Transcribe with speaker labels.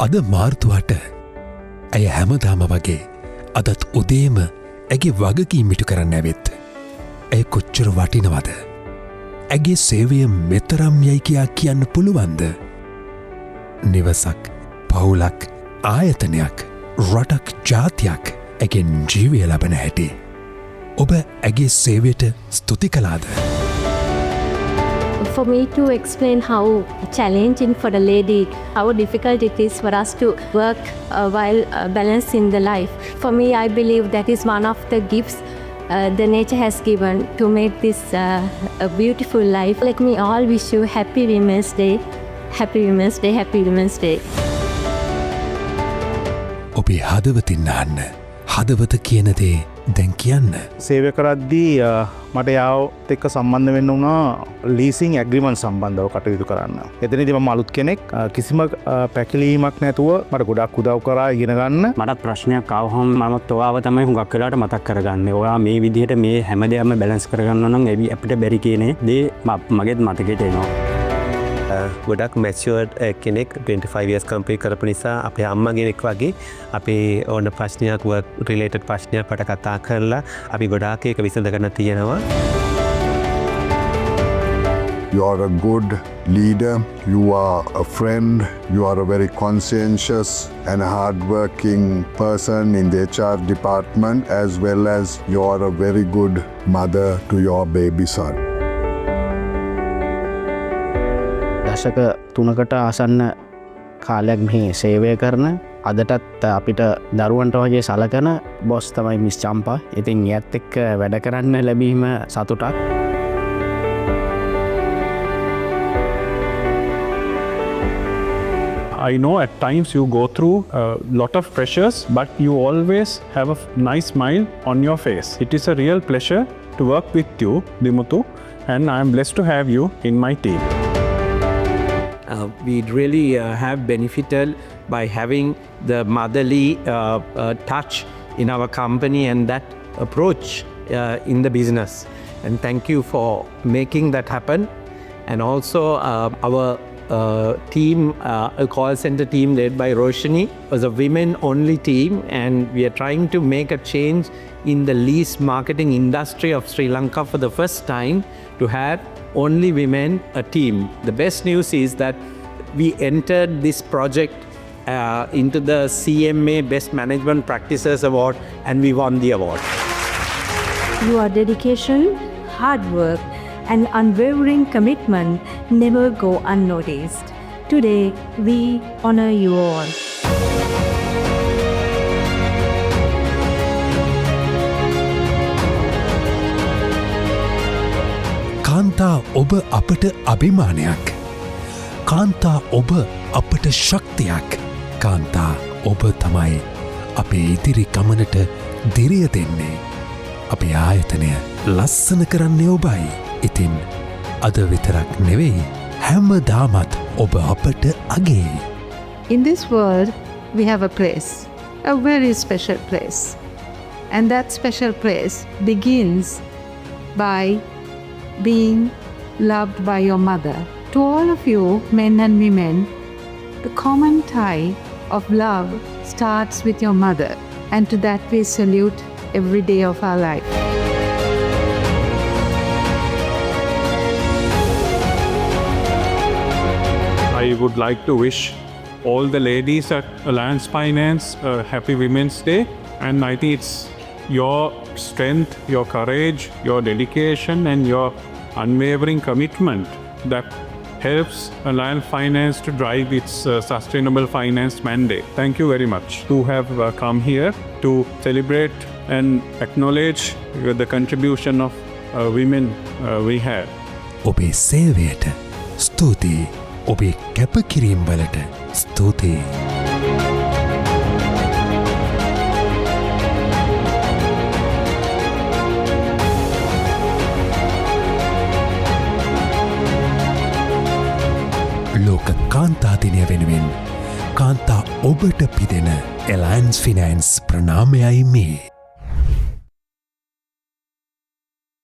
Speaker 1: අද මාර්තුවට ඇය හැමදාම වගේ අදත් උදේම ඇගේ වගකීම් ඉටු කරන්න ඇවෙත්. ඇය කොච්චර වටිනවද. ඇගේ සේවය මෙතරම් යයි කියා කියන්න පුළුවන්ද. නිවසක් පවුලක් ආයතනයක් රටක් ජාතියක් ඇගෙන් ජීවය ලබන හැටි. ඔබ ඇගේ සේවයට ස්තුති කලාද.
Speaker 2: For me to explain how challenging for the lady, how difficult it is for us to work while balancing the life. For me, I believe that is one of the gifts the nature has given to make this a beautiful life. Let me all wish you happy Women's Day. Happy Women's Day, Happy Women's Day.
Speaker 1: ඔබේ හදවතින් අහන්න. හදවත කියන දේ දැන් කියන්න.
Speaker 3: සේවය කරද්දී මට යාවත් එක්ක සම්බන්ධ වෙන්න වුණා ලීසිං ඇග්‍රීමන්ට් සම්බන්ධව කටයුතු කරන්න. එතනදී මම අලුත් කෙනෙක් කිසිම පැකිලීමක් නැතුව මට ගොඩක් උදව් කරා ඉගෙන ගන්න.
Speaker 4: මටත් ප්‍රශ්නයක් ආවහම මමත් ඔයාව තමයි හුඟක් වෙලාවට මතක් කරගන්නේ. ඔයා මේ විදිහට මේ හැමදේම බැලන්ස් කරගන්න නම් අපිට බැරි කියන්නේ දේ මගේත් මතකෙට එනවා.
Speaker 5: ගොඩක් මැචුවර්ඩ් කෙනෙක් 25 years කම්ප්ලීට් කරපු නිසා අපේ අම්මා කෙනෙක් වගේ අපේ ඕන ප්‍රශ්නයක් work related ප්‍රශ්නයක් වට කතා කරලා අපි ගොඩාක් ඒක විසඳගෙන තියෙනවා.
Speaker 6: You are a good leader, you are a friend, you are a very conscientious and hardworking person in the HR department, as well as you are a very good mother to your baby son.
Speaker 3: දශක 3කට ආසන්න කාලයක් මෙහි සේවය කරන අදටත් අපිට දරුවන්ට වගේ සලකන බොස් තමයි මිස් චම්පා. ඉතින් එයත් එක්ක වැඩ කරන්න ලැබීම සතුටක්.
Speaker 7: I know at times you go through a lot of pressures, but you always have a nice smile on your face. It is a real pleasure to work with you, Dimuthu, and I am blessed to have you in my team.
Speaker 8: We really have benefited by having the motherly touch in our company and that approach in the business. And thank you for making that happen. And also our team, a call center team led by Roshni, was a women-only team, and we are trying to make a change in the lease marketing industry of Sri Lanka for the first time to have only women a team. The best news is that we entered this project into the CMA Best Management Practices Award and we won the award.
Speaker 2: Your dedication, hard work, and unwavering commitment never go unnoticed. Today, we honor you all.
Speaker 1: කාන්තා ඔබ අපට අභිමානයක්. කාන්තා ඔබ අපට ශක්තියක්. කාන්තා ඔබ තමයි අපේ ඉදිරි ගමනට දිරිය දෙන්නේ. අපේ ආයතනය ලස්සන කරන්නේ ඔබයි. ඉතින් අද විතරක් නෙවෙයි හැමදාමත් ඔබ අපට අගේ.
Speaker 9: In this world, we have a place, a very special place. And that special place begins by being loved by your mother. To all of you, men and women, the common tie of love starts with your mother. And to that we salute every day of our life.
Speaker 7: I would like to wish all the ladies at Alliance Finance a happy Women's Day. And I think it's your strength, your courage, your dedication and your unwavering commitment that helps Alliance Finance to drive its sustainable finance mandate. Thank you very much to have come here to celebrate and acknowledge the contribution of women we have.
Speaker 1: ඔබේ සේවයට ස්තුතියි. ඔබේ කැපකිරීම් වලට ස්තුතියි. ලෝක කාන්තා දිනය වෙනුවෙන් කාන්තා ඔබට පිදෙන Alliance Finance ප්‍රණාමයයි මේ.